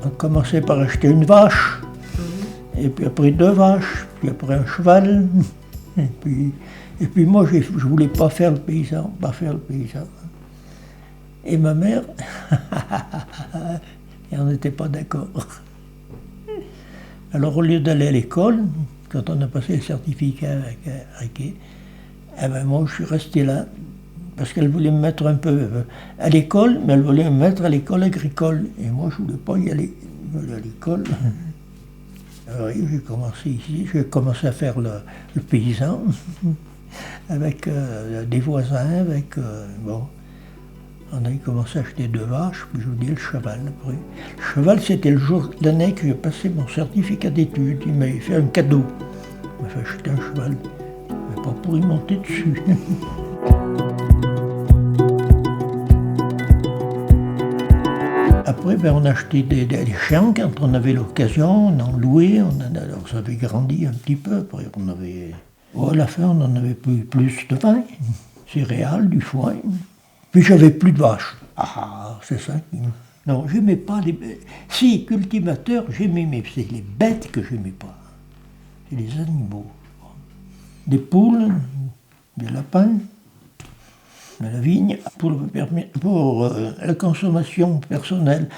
on commençait par acheter une vache, et puis après 2 vaches, puis après un cheval. Et puis moi, je voulais pas faire le paysan. Et ma mère, elle n'était pas d'accord. Alors au lieu d'aller à l'école, quand on a passé le certificat avec Riquet, eh ben moi je suis resté là, parce qu'elle voulait me mettre un peu à l'école, mais elle voulait me mettre à l'école agricole. Et moi je voulais pas y aller. Je voulais à l'école. Alors j'ai commencé ici, j'ai commencé à faire le paysan, avec des voisins, bon. On a commencé à acheter 2 vaches, puis je vous dis le cheval après. Le cheval, c'était le jour de l'année que j'ai passé mon certificat d'études. Il m'avait fait un cadeau. Il m'a fait acheter un cheval, mais pas pour y monter dessus. Après, on achetait des chiens quand on avait l'occasion, on en louait, alors ça avait grandi un petit peu. Après, à la fin, on en avait plus de vin, céréales, du foin. Puis j'avais plus de vaches. Ah, c'est ça. Non, j'aimais pas les bêtes. Si, cultivateur, j'aimais, mais c'est les bêtes que j'aimais pas. C'est les animaux. Des poules, des lapins, de la vigne, pour la consommation personnelle.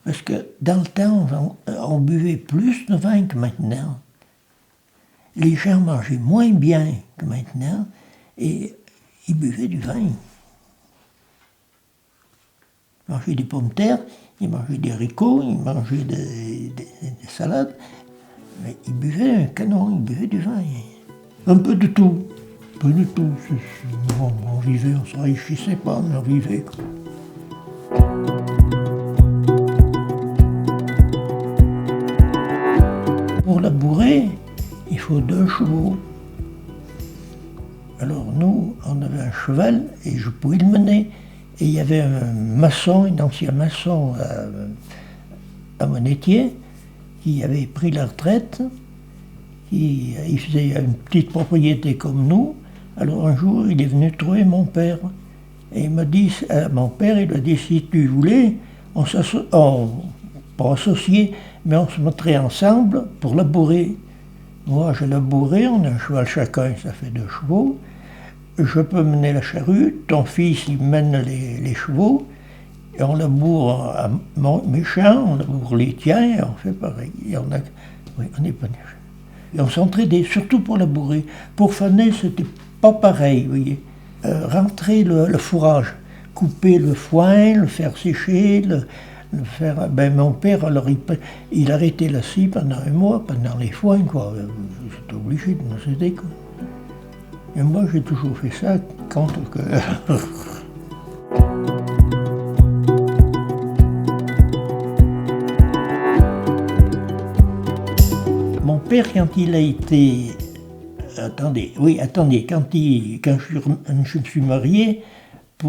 Parce que dans le temps, on buvait plus de vin que maintenant. Les gens mangeaient moins bien que maintenant et ils buvaient du vin. Ils mangeaient des pommes de terre, ils mangeaient des haricots, ils mangeaient des salades, mais ils buvaient un canon, ils buvaient du vin. Un peu de tout. Un peu de tout. On vivait, on ne se réussissait pas, mais on vivait. Pour labourer, il faut 2 chevaux. Alors nous, on avait un cheval et je pouvais le mener. Et il y avait un maçon, un ancien maçon à Monétier, qui avait pris la retraite, il faisait une petite propriété comme nous. Alors un jour, il est venu trouver mon père. Et il m'a dit, mon père, il a dit, si tu voulais, pas associé, mais on se mettrait ensemble pour labourer. Moi, je labourais, on a un cheval chacun, ça fait 2 chevaux. Je peux mener la charrue, ton fils il mène les chevaux, et on laboure mes champs, on laboure les tiens, et on fait pareil. Et on est pas. Et on s'entraidait, surtout pour labourer. Pour faner, c'était pas pareil, vous voyez. Rentrer le fourrage, couper le foin, le faire sécher, le faire. Mon père, alors il arrêtait la scie pendant un mois, pendant les foins, quoi. J'étais obligé de nous aider, quoi. Et moi, j'ai toujours fait ça contre que. Mon père, quand il a été. Attendez, quand je me suis marié, je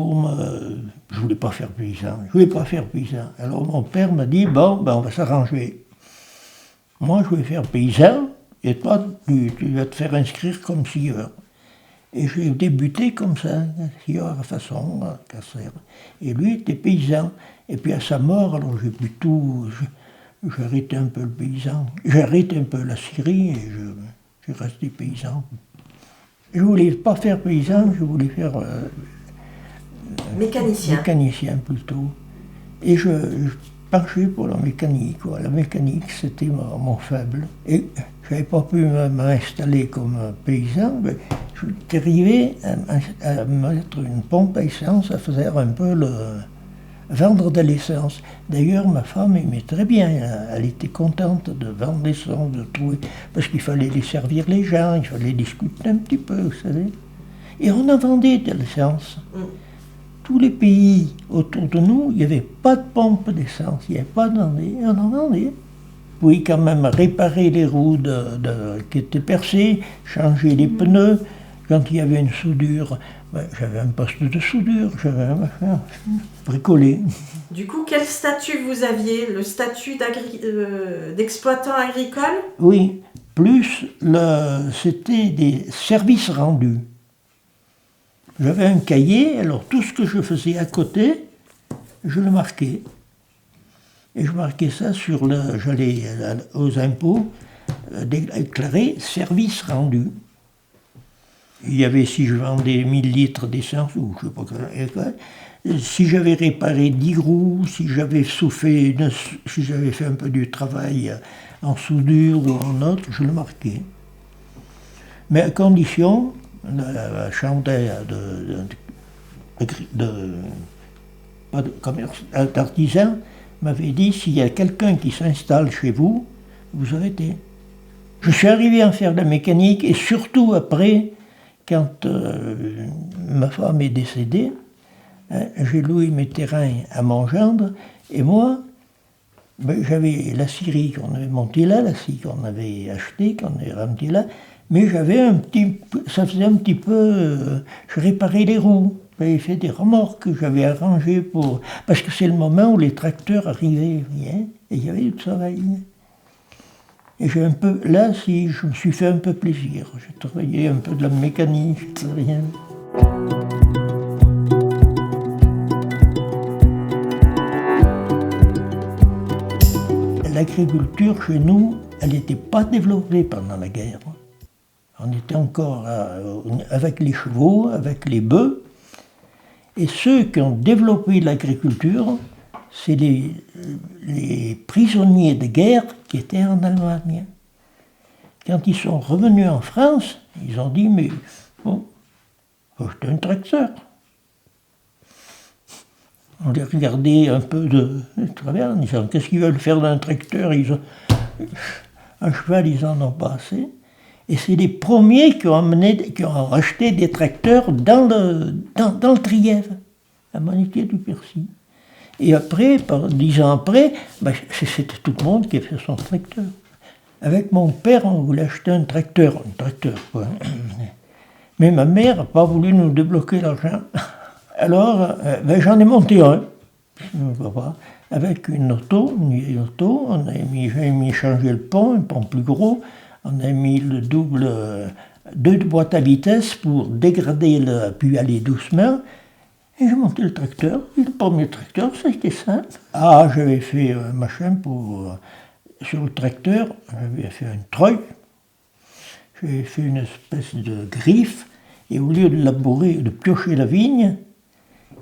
voulais pas faire paysan. Alors mon père m'a dit, bon, on va s'arranger. Moi, je vais faire paysan, et toi, tu vas te faire inscrire comme scieur. Et j'ai débuté comme ça, scieur à façon, à Casser. Et lui était paysan. Et puis à sa mort, alors j'ai pu tout. J'ai arrêté un peu le paysan. J'ai arrêté un peu la scierie et j'ai resté paysan. Je voulais pas faire paysan, je voulais faire. Mécanicien. Mécanicien plutôt. Et je penchais pour la mécanique. Quoi. La mécanique, c'était mon faible. Et je n'avais pas pu m'installer comme paysan, mais je suis arrivé à mettre une pompe à essence, à faire un peu vendre de l'essence. D'ailleurs, ma femme aimait très bien, elle était contente de vendre l'essence, de trouver, parce qu'il fallait les servir les gens, il fallait discuter un petit peu, vous savez. Et on en vendait de l'essence. Tous les pays autour de nous, il n'y avait pas de pompe d'essence, il n'y avait pas de vendée, on en vendait. Oui, quand même réparer les roues qui étaient percées, changer les pneus. Quand il y avait une soudure, j'avais un poste de soudure, j'avais un machin, bricolé. Du coup, quel statut vous aviez? Le statut d'exploitant agricole? Oui, plus c'était des services rendus. J'avais un cahier, alors tout ce que je faisais à côté, je le marquais. Et je marquais ça sur le... J'allais aux impôts déclarer service rendu. Il y avait, si je vendais 1000 litres d'essence, ou je sais pas quoi, si j'avais réparé 10 roues, si j'avais si j'avais fait un peu du travail en soudure ou en autre, je le marquais. Mais à condition, la chambre d'artisan m'avait dit, s'il y a quelqu'un qui s'installe chez vous, vous arrêtez. Je suis arrivé à faire de la mécanique, et surtout après, quand ma femme est décédée, j'ai loué mes terrains à mon gendre, et moi, j'avais la scierie qu'on avait montée là, la scie qu'on avait achetée, qu'on avait ramenée là, mais ça faisait un petit peu, je réparais les roues, j'avais fait des remorques que j'avais arrangées parce que c'est le moment où les tracteurs arrivaient, et il y avait du travail. Et j'ai un peu, là, je me suis fait un peu plaisir, j'ai travaillé un peu de la mécanique, rien. L'agriculture chez nous, elle n'était pas développée pendant la guerre. On était encore avec les chevaux, avec les bœufs. Et ceux qui ont développé l'agriculture, c'est les prisonniers de guerre qui étaient en Allemagne. Quand ils sont revenus en France, ils ont dit, mais bon, faut acheter un tracteur. On les regardait un peu de travers en disant, qu'est-ce qu'ils veulent faire d'un tracteur? Un cheval, ils en ont pas assez. Et c'est les premiers qui ont racheté des tracteurs dans le Trièves, à Monetier du Percy. Et après, 10 ans après, c'était tout le monde qui a fait son tracteur. Avec mon père, on voulait acheter un tracteur quoi. Mais ma mère n'a pas voulu nous débloquer l'argent. Alors, j'en ai monté un, avec une vieille auto, j'ai changé le pont, un pont plus gros, on a mis le deux boîtes à vitesse pour dégrader puis aller doucement, et j'ai monté le tracteur, et le premier tracteur, ça a été simple. Ah, j'avais fait un machin sur le tracteur, j'avais fait une treuille, j'avais fait une espèce de griffe, et au lieu de labourer, de piocher la vigne,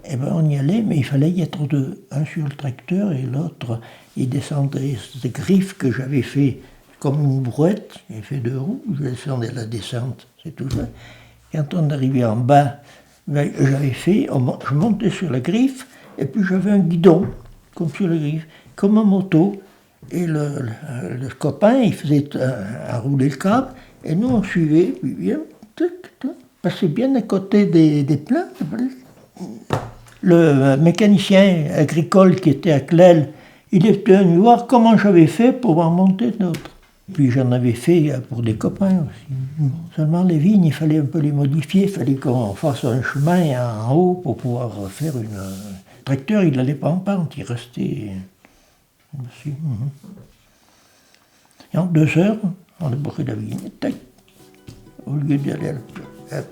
eh ben on y allait, mais il fallait y être deux. Un sur le tracteur et l'autre, il descendait cette griffe que j'avais fait comme une brouette, j'ai fait 2 roues, je descendais la descente, c'est tout ça. Quand on arrivait en bas, je montais sur la griffe, et puis j'avais un guidon, comme sur la griffe, comme en moto. Et le copain, il faisait rouler le câble, et nous on suivait, puis bien, passait bien à côté des plats. Le mécanicien agricole qui était à Clel, il était venu voir comment j'avais fait pour en monter d'autres. Puis j'en avais fait pour des copains aussi. Seulement les vignes, il fallait un peu les modifier, il fallait qu'on fasse un chemin en haut pour pouvoir faire une... Le tracteur, il n'allait pas en pente, il restait... Et en 2 heures, on a bourré la vigne, tac, au lieu d'aller à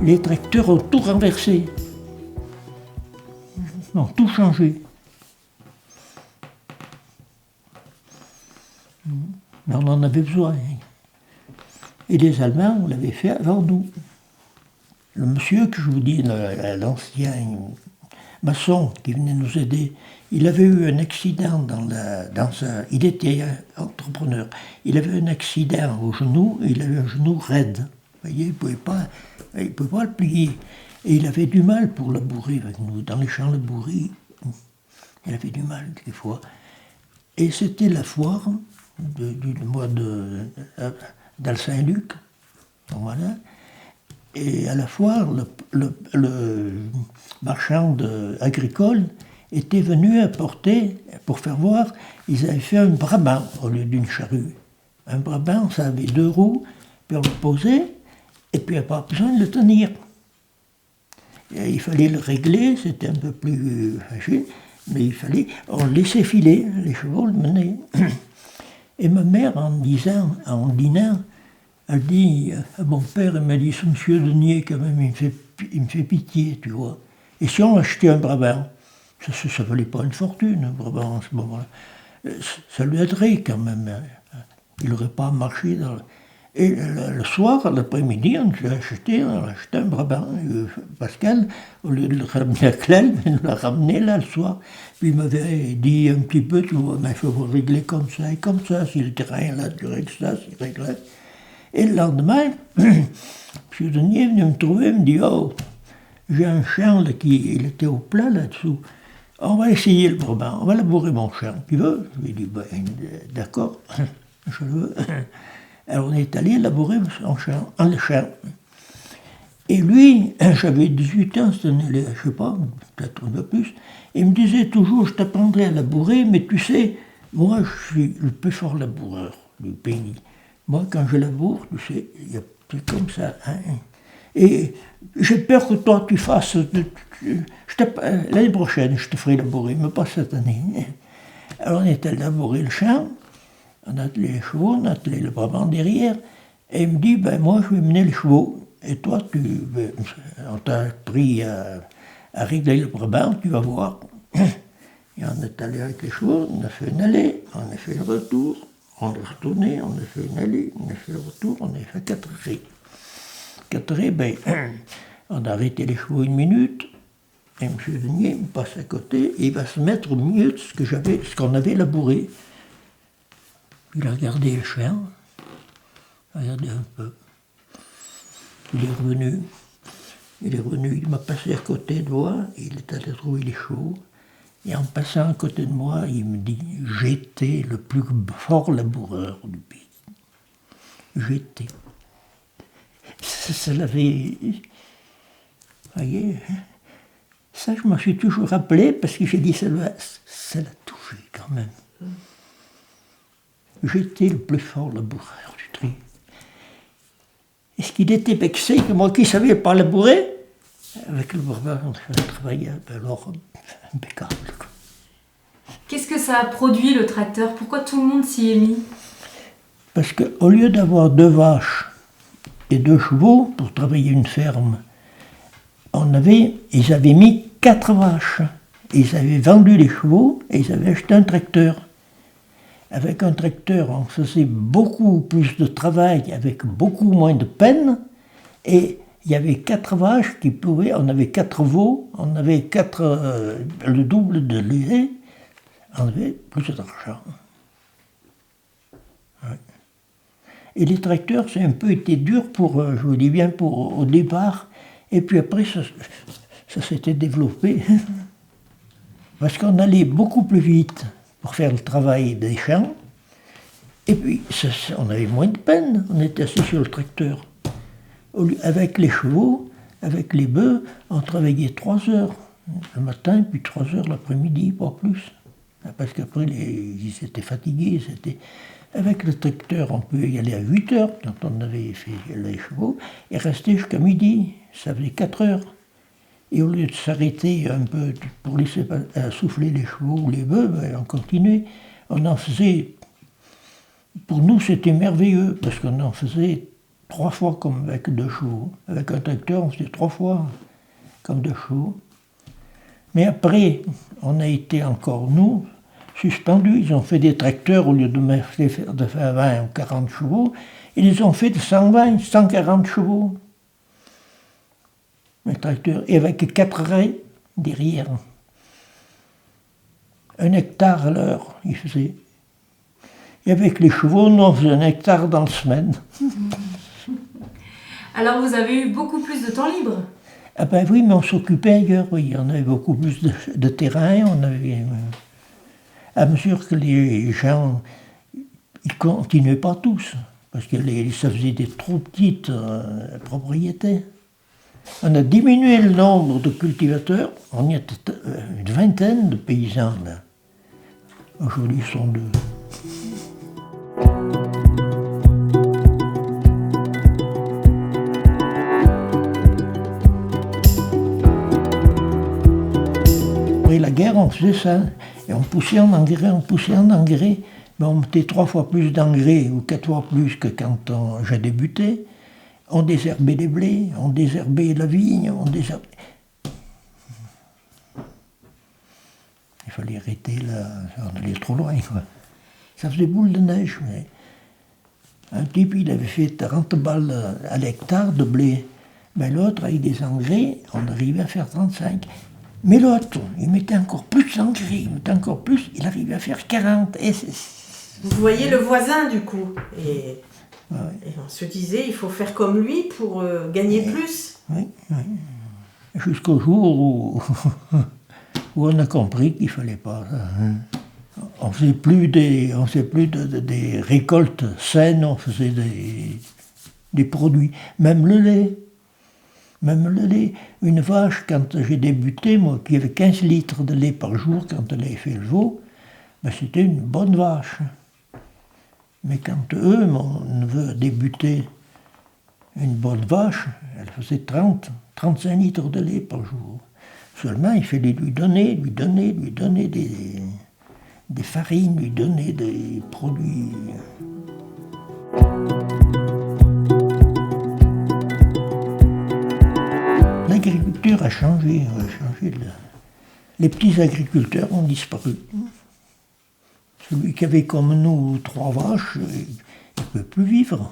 Les tracteurs ont tout renversé, ont tout changé. Mais on en avait besoin. Et les Allemands, on l'avait fait avant nous. Le monsieur que je vous dis, l'ancien maçon qui venait nous aider, il avait eu un accident il était entrepreneur. Il avait un accident au genou, et il avait un genou raide. Vous voyez, il ne pouvait pas le plier. Et il avait du mal pour labourer avec nous, dans les champs labourés. Il avait du mal, des fois. Et c'était la foire du mois d'Al-Saint-Luc. Voilà. Et à la foire, le marchand agricole était venu apporter, pour faire voir, ils avaient fait un brabant au lieu d'une charrue. Un brabant, ça avait 2 roues, puis on le posait, et puis il n'y a pas besoin de le tenir. Et il fallait le régler, c'était un peu plus facile, mais on le laissait filer, les chevaux le menaient. Et ma mère, en dînant, elle dit à mon père, elle m'a dit, ce monsieur Denier, quand même, il me fait pitié, tu vois. Et si on achetait un Brabant, ça valait pas une fortune, un Brabant, en ce moment-là. Ça lui aiderait quand même. Il n'aurait pas marché dans... Et le soir, l'après-midi, on a acheté un Brabant. Pascal, au lieu de le ramener à Clel, il l'a ramené là le soir. Puis il m'avait dit un petit peu, tu vois, mais il faut régler comme ça et comme ça. Si le terrain là, tu règles ça, tu règles là. Et le lendemain, M. Denier est venu me trouver, il me dit, oh, j'ai un champ là, il était au plat là-dessous. On va essayer le Brabant, on va labourer mon champ. Tu veux? Je lui ai dit, ben, d'accord, je le veux. Alors on est allé labourer le champ. Et lui, j'avais 18 ans, cette année-là, je sais pas, peut-être un peu plus, il me disait toujours, je t'apprendrai à labourer, mais tu sais, moi je suis le plus fort laboureur du pays. Moi quand je laboure, tu sais, c'est comme ça. Hein. Et j'ai peur que toi tu fasses, l'année prochaine je te ferai labourer, mais pas cette année. Alors on est allé labourer le champ. On a attelé les chevaux, on a attelé le Brabant derrière, et il me dit, ben moi je vais mener les chevaux, et toi on t'a appris à régler le Brabant, tu vas voir. Et on est allé avec les chevaux, on a fait une allée, on a fait le retour, on est retourné, on a fait une allée, on a fait le retour, on a fait 4 raies. 4 raies, ben, on a arrêté les chevaux 1 minute, et M. Denier me passe à côté, et il va se mettre au milieu de ce qu'on avait labouré. Il a regardé le chien, il a regardé un peu. Il est revenu, il m'a passé à côté de moi, il est allé trouver les chevaux, et en passant à côté de moi, il me dit, j'étais le plus fort laboureur du pays. J'étais. Ça l'avait... Vous voyez, ça je m'en suis toujours rappelé, parce que j'ai dit, ça l'a touché quand même. J'étais le plus fort laboureur du tri. Est-ce qu'il était vexé que moi qui ne savais pas labourer? Avec le Brabant, on faisait un travail alors impeccable. Qu'est-ce que ça a produit le tracteur? Pourquoi tout le monde s'y est mis? Parce qu'au lieu d'avoir 2 vaches et 2 chevaux pour travailler une ferme, ils avaient mis 4 vaches. Ils avaient vendu les chevaux et ils avaient acheté un tracteur. Avec un tracteur, on faisait beaucoup plus de travail avec beaucoup moins de peine. Et il y avait 4 vaches qui pouvaient, on avait 4 veaux, on avait le double de lait, on avait plus d'argent. Ouais. Et les tracteurs, c'est un peu été dur je vous dis bien, au départ. Et puis après, ça s'était développé. Parce qu'on allait beaucoup plus vite pour faire le travail des champs, et puis on avait moins de peine, on était assis sur le tracteur. Avec les chevaux, avec les bœufs, on travaillait 3 heures le matin, puis 3 heures l'après-midi, pas plus. Parce qu'après, ils étaient fatigués. Avec le tracteur, on pouvait y aller à 8 heures, quand on avait fait les chevaux, et rester jusqu'à midi, ça faisait 4 heures. Et au lieu de s'arrêter un peu pour laisser souffler les chevaux ou les bœufs, ben, on continuait. On en faisait... Pour nous, c'était merveilleux, parce qu'on en faisait 3 fois comme avec 2 chevaux. Avec un tracteur, on faisait 3 fois comme 2 chevaux. Mais après, on a été encore, nous, suspendus. Ils ont fait des tracteurs, au lieu de faire 20 ou 40 chevaux, ils les ont fait de 120, 140 chevaux. Un tracteur, et avec 4 rails derrière. 1 hectare à l'heure, il faisait. Et avec les chevaux, nous, on faisait 1 hectare dans la semaine. Alors vous avez eu beaucoup plus de temps libre? Ah ben oui, mais on s'occupait ailleurs, oui. On avait beaucoup plus de terrain, on avait... À mesure que les gens, ils continuaient pas tous, parce que ça faisait des trop petites propriétés. On a diminué le nombre de cultivateurs, on y était une vingtaine de paysans là. Aujourd'hui, ils sont 2. Après la guerre, on faisait ça, et on poussait en engrais, Mais on mettait 3 fois plus d'engrais ou 4 fois plus que quand j'ai débuté. On désherbait les blés, on désherbait la vigne, on désherbait... Il fallait arrêter là, on allait trop loin, quoi. Ça faisait boule de neige, mais... Un type, il avait fait 30 balles à l'hectare de blé. Mais l'autre, avec des engrais, on arrivait à faire 35. Mais l'autre, il mettait encore plus d'engrais, il mettait encore plus, il arrivait à faire 40. Et vous voyez le voisin, du coup. Et ouais. on se disait, il faut faire comme lui pour gagner plus. Oui, oui. Jusqu'au jour où, où on a compris qu'il ne fallait pas ça. Hein. On ne faisait plus des récoltes saines, on faisait des produits. Même le lait. Même le lait. Une vache, quand j'ai débuté, moi, qui avait 15 litres de lait par jour quand elle avait fait le veau, ben, c'était une bonne vache. Mais quand eux, mon neveu a débuté, une bonne vache, elle faisait 35 litres de lait par jour. Seulement, il fallait lui donner des farines, lui donner des produits. L'agriculture a changé. Les petits agriculteurs ont disparu. Celui qui avait comme nous 3 vaches, il ne peut plus vivre.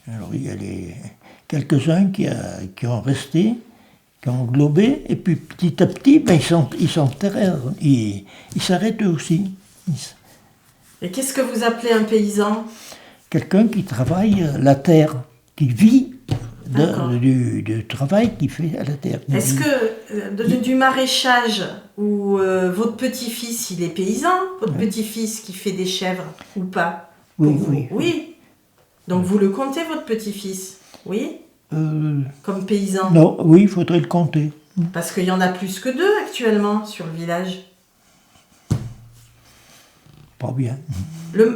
Alors il y a quelques-uns qui ont resté, qui ont globé, et puis petit à petit, ben, ils s'arrêtent eux aussi. Et qu'est-ce que vous appelez un paysan? Quelqu'un qui travaille la terre, qui vit du travail qu'il fait à la terre. Est-ce que du maraîchage, où votre petit-fils, il est paysan, votre petit-fils qui fait des chèvres, ou pas? Oui. Donc vous le comptez, votre petit-fils? Oui. Comme paysan? Non, oui, il faudrait le compter. Parce qu'il y en a plus que 2 actuellement sur le village. Pas bien.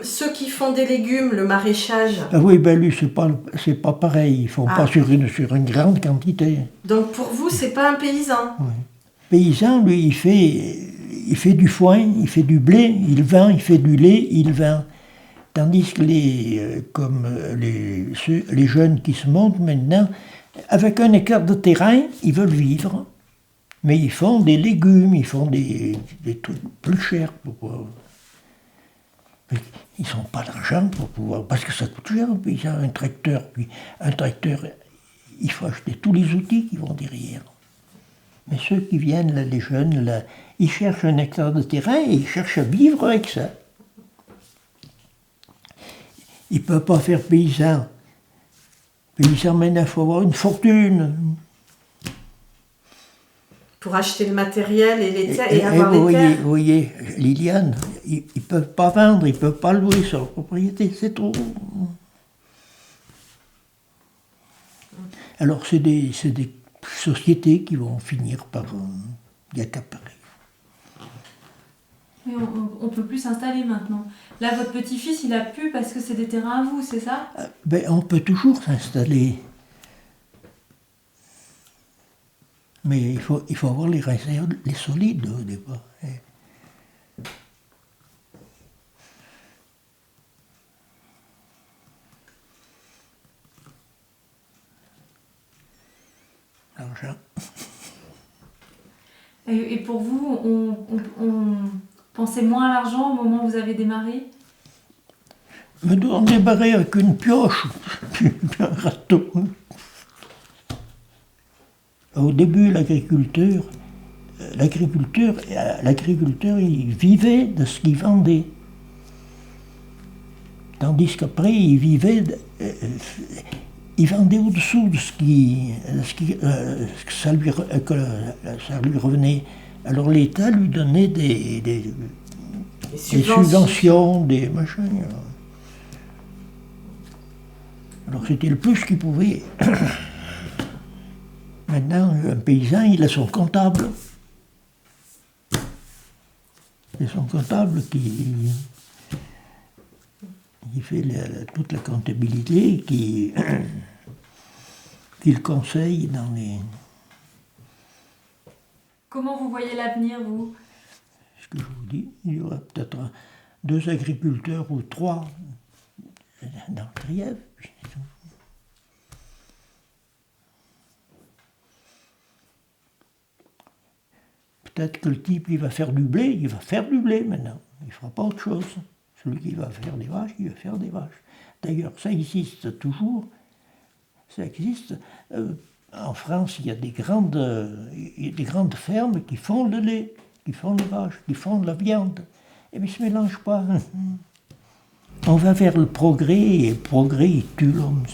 Ceux qui font des légumes, le maraîchage. Ah oui, ben lui, c'est pas pareil. Ils font pas sur une grande quantité. Donc pour vous, c'est pas un paysan? Oui. Paysan, lui, il fait du foin, il fait du blé, il vend, il fait du lait, il vend. Tandis que les jeunes qui se montent maintenant, avec 1 hectare de terrain, ils veulent vivre. Mais ils font des légumes, ils font des trucs plus chers pour pouvoir. Ils n'ont pas d'argent pour pouvoir. Parce que ça coûte cher un paysan, un tracteur. Puis un tracteur, il faut acheter tous les outils qui vont derrière. Mais ceux qui viennent, là, les jeunes, là, ils cherchent 1 hectare de terrain et ils cherchent à vivre avec ça. Ils ne peuvent pas faire paysan. Paysan, maintenant, il faut avoir une fortune. Pour acheter le matériel et les terres et avoir les terres. Vous voyez, Liliane, ils ne peuvent pas vendre, ils ne peuvent pas louer sur leur propriété, c'est trop. Alors c'est des sociétés qui vont finir par y accaparer. Mais on ne peut plus s'installer maintenant. Là, votre petit-fils, il a pu parce que c'est des terrains à vous, c'est ça? Ben, on peut toujours s'installer. Mais il faut avoir les réserves, les solides au départ. L'argent. Et pour vous, on pensait moins à l'argent au moment où vous avez démarré? Me doit en débarrer avec une pioche, un râteau. Au début, l'agriculteur, il vivait de ce qu'il vendait. Tandis qu'après, il vendait au-dessous de que ça lui revenait. Alors l'État lui donnait des subventions, des machins. Alors c'était le plus qu'il pouvait. Maintenant, un paysan, il a son comptable. C'est son comptable qui fait toute la comptabilité, qui le conseille dans les... Comment vous voyez l'avenir, vous? que je vous dis, il y aura peut-être 2 agriculteurs ou 3 dans le Trièves. Peut-être que le type, il va faire du blé maintenant. Il ne fera pas autre chose. Celui qui va faire des vaches, il va faire des vaches. D'ailleurs, ça existe toujours. Ça existe. En France, il y a des grandes fermes qui font le lait, qui font les vaches, qui font la viande. Et bien, ils ne se mélangent pas. On va vers le progrès, et le progrès, il tue l'homme.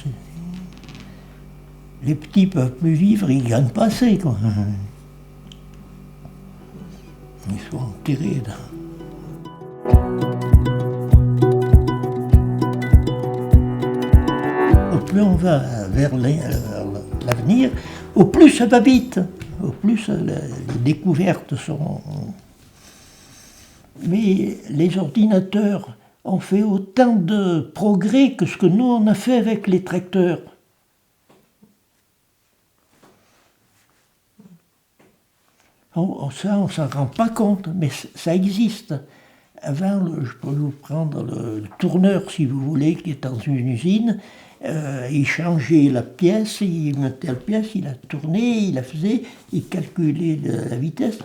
Les petits ne peuvent plus vivre, ils ne gagnent pas assez, quoi. Ils sont enterrés là. Au plus on va vers l'avenir, au plus ça va vite, au plus les découvertes seront. Mais les ordinateurs ont fait autant de progrès que ce que nous on a fait avec les tracteurs. Ça, on ne s'en rend pas compte, mais ça existe. Avant, je peux vous prendre le tourneur, si vous voulez, qui est dans une usine. Il changeait la pièce, il mettait la pièce, il la tournait, il la faisait, il calculait la vitesse.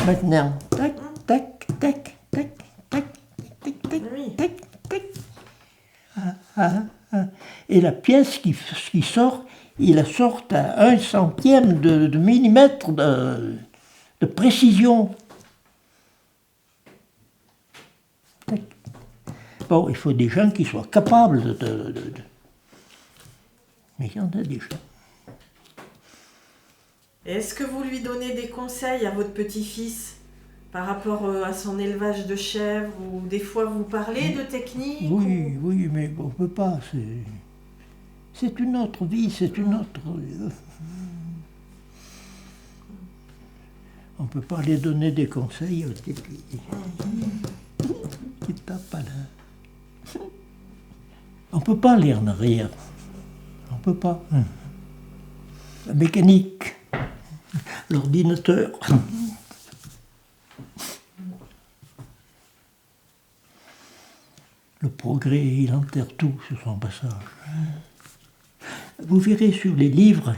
Maintenant, tac, tac, tac, tac, tac, tac, tac, tac, tac. Et la pièce qui sort, il la sort à 1/100 de millimètre de précision. Bon, il faut des gens qui soient capables de... Mais il y en a des gens. Est-ce que vous lui donnez des conseils à votre petit-fils par rapport à son élevage de chèvres, ou des fois vous parlez de technique? Oui, oui, mais on ne peut pas. C'est une autre vie, c'est une autre... On ne peut pas les donner des conseils qui tapent à la... On ne peut pas aller en arrière. On ne peut pas. La mécanique, l'ordinateur. Le progrès, il enterre tout sur son passage. Vous verrez sur les livres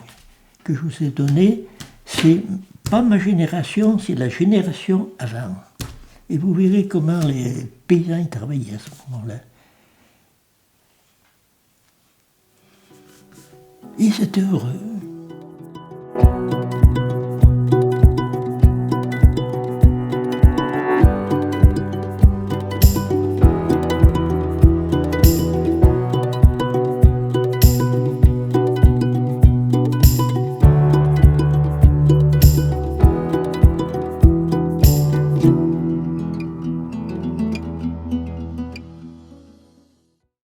que je vous ai donnés, c'est pas ma génération, c'est la génération avant. Et vous verrez comment les paysans y travaillaient à ce moment-là. Ils étaient heureux.